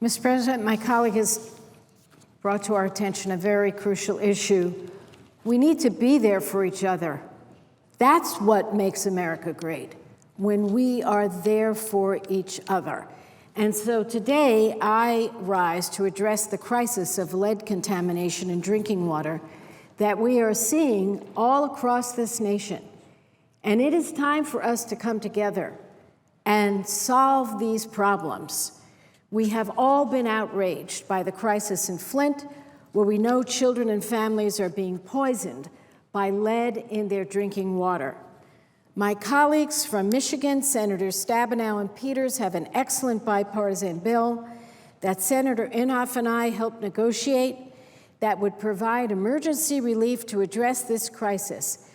Mr. President, my colleague has brought to our attention a very crucial issue. We need to be there for each other. That's what makes America great, when we are there for each other. And so today, I rise to address the crisis of lead contamination in drinking water that we are seeing all across this nation. And it is time for us to come together and solve these problems. We have all been outraged by the crisis in Flint, where we know children and families are being poisoned by lead in their drinking water. My colleagues from Michigan, Senators Stabenow and Peters, have an excellent bipartisan bill that Senator Inhofe and I helped negotiate that would provide emergency relief to address this crisis.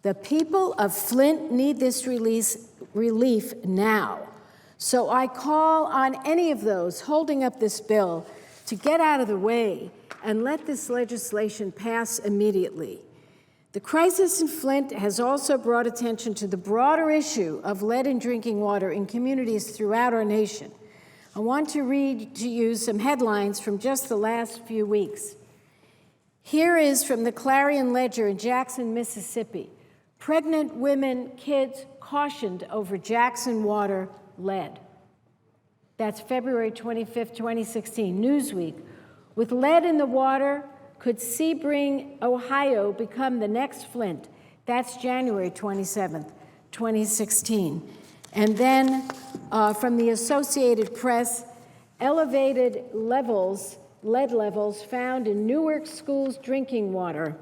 The people of Flint need this relief now. So I call on any of those holding up this bill to get out of the way and let this legislation pass immediately. The crisis in Flint has also brought attention to the broader issue of lead in drinking water in communities throughout our nation. I want to read to you some headlines from just the last few weeks. Here is from the Clarion Ledger in Jackson, Mississippi. Pregnant women, kids cautioned over Jackson water lead. That's February 25th, 2016. Newsweek. With lead in the water, could Sebring, Ohio become the next Flint? That's January 27th, 2016. And then from the Associated Press, elevated lead levels found in Newark schools' drinking water.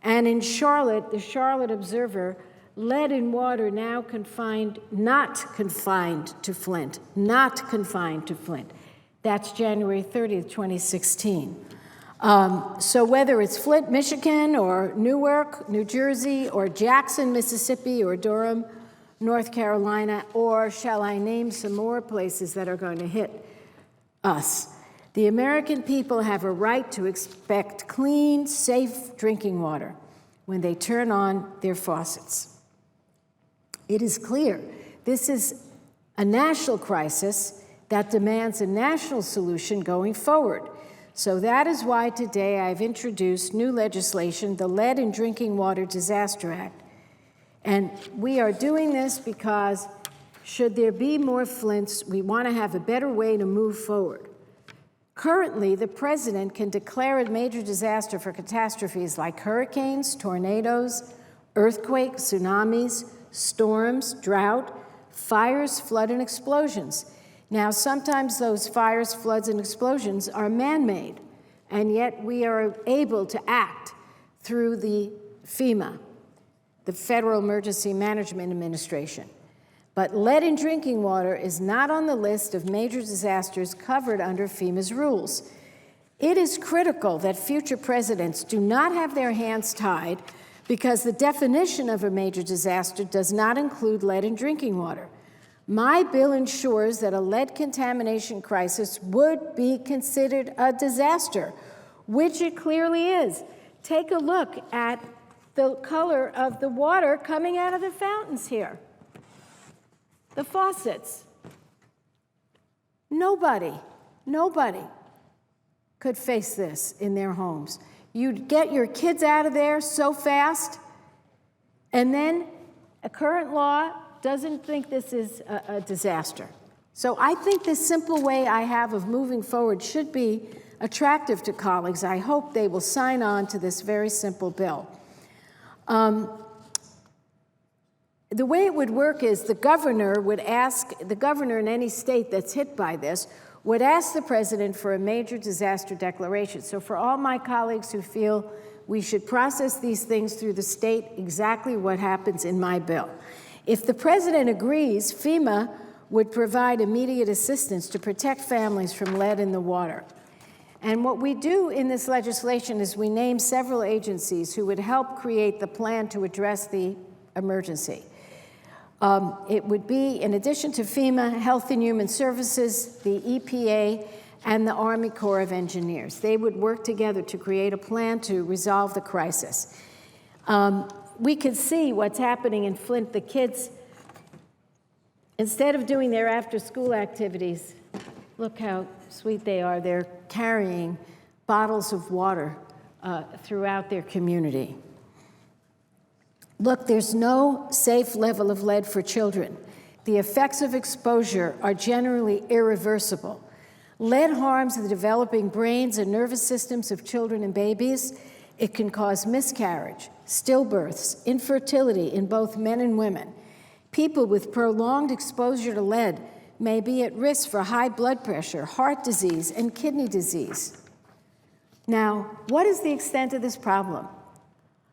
And in Charlotte, the Charlotte Observer, lead in water now not confined to Flint. That's January 30th, 2016. So whether it's Flint, Michigan, or Newark, New Jersey, or Jackson, Mississippi, or Durham, North Carolina, or shall I name some more places that are going to hit us, the American people have a right to expect clean, safe drinking water when they turn on their faucets. It is clear this is a national crisis that demands a national solution going forward. So that is why today I've introduced new legislation, the Lead in Drinking Water Disaster Act. And we are doing this because should there be more Flints, we want to have a better way to move forward. Currently, the president can declare a major disaster for catastrophes like hurricanes, tornadoes, earthquakes, tsunamis, storms, drought, fires, flood, and explosions. Now, sometimes those fires, floods, and explosions are man-made, and yet we are able to act through the FEMA, the Federal Emergency Management Administration. But lead in drinking water is not on the list of major disasters covered under FEMA's rules. It is critical that future presidents do not have their hands tied because the definition of a major disaster does not include lead in drinking water. My bill ensures that a lead contamination crisis would be considered a disaster, which it clearly is. Take a look at the color of the water coming out of the fountains here. The faucets. Nobody could face this in their homes. You'd get your kids out of there so fast, and then a current law doesn't think this is a disaster. So I think this simple way I have of moving forward should be attractive to colleagues. I hope they will sign on to this very simple bill. The way it would work is the governor in any state that's hit by this would ask the president for a major disaster declaration. So for all my colleagues who feel we should process these things through the state, exactly what happens in my bill. If the president agrees, FEMA would provide immediate assistance to protect families from lead in the water. And what we do in this legislation is we name several agencies who would help create the plan to address the emergency. It would be, in addition to FEMA, Health and Human Services, the EPA, and the Army Corps of Engineers. They would work together to create a plan to resolve the crisis. We could see what's happening in Flint. The kids, instead of doing their after-school activities, Look how sweet they are. They're carrying bottles of water throughout their community. Look, there's no safe level of lead for children. The effects of exposure are generally irreversible. Lead harms the developing brains and nervous systems of children and babies. It can cause miscarriage, stillbirths, infertility in both men and women. People with prolonged exposure to lead may be at risk for high blood pressure, heart disease, and kidney disease. Now, what is the extent of this problem?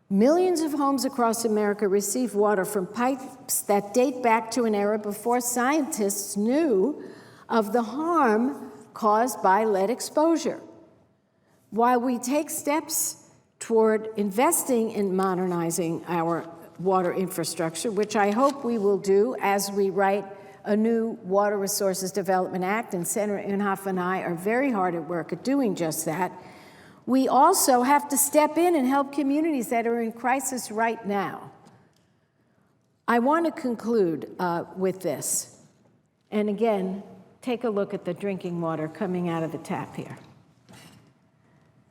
Millions of homes across America receive water from pipes that date back to an era before scientists knew of the harm caused by lead exposure. While we take steps toward investing in modernizing our water infrastructure, which I hope we will do as we write a new Water Resources Development Act, and Senator Inhofe and I are very hard at work at doing just that, we also have to step in and help communities that are in crisis right now. I want to conclude with this. And again, take a look at the drinking water coming out of the tap here.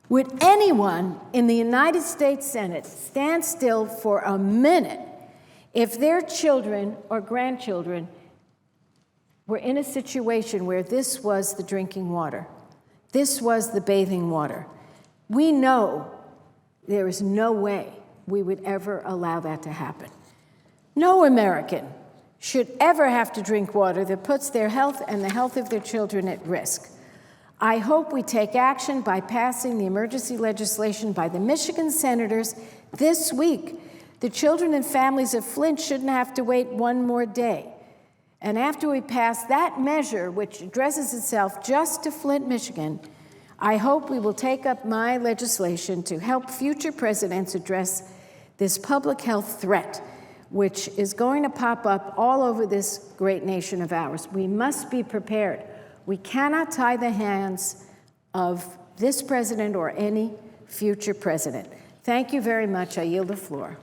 Would anyone in the United States Senate stand still for a minute if their children or grandchildren were in a situation where this was the drinking water, this was the bathing water? We know there is no way we would ever allow that to happen. No American should ever have to drink water that puts their health and the health of their children at risk. I hope we take action by passing the emergency legislation by the Michigan senators this week. The children and families of Flint shouldn't have to wait one more day. And after we pass that measure, which addresses itself just to Flint, Michigan, I hope we will take up my legislation to help future presidents address this public health threat, which is going to pop up all over this great nation of ours. We must be prepared. We cannot tie the hands of this president or any future president. Thank you very much. I yield the floor.